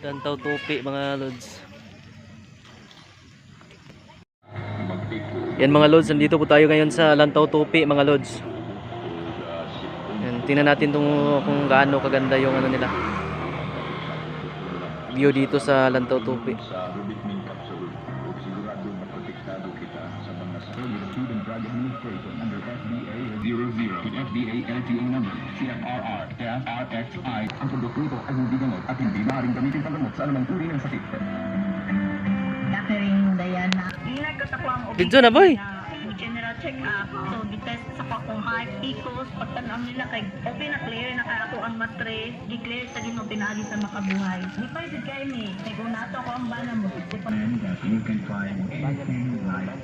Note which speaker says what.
Speaker 1: Lantaw Tupi mga lods. Yan mga lods, nandito po tayo ngayon sa Lantaw Tupi mga lods. Yan, tingnan natin kung gaano kaganda yung ano nila, view dito sa Lantaw Tupi.
Speaker 2: FDA LTA number CFRR RXI. Ang produkto nito ay hindi gamot at hindi maaaring gamitin panggamot sa anumang uri ng sakit.
Speaker 3: Catherine Diana. Nagkatako ang
Speaker 1: Dito na boy.
Speaker 3: General check-up. So, di-test sa kung heart, echoes, pagtanong nila kay open na clear na ako ang matres, di-clear sa gino pinagi sa makabuhay. Di pa rin kayo ni, kay kung nato ko ang bala mo.
Speaker 2: And that you can find anything you like.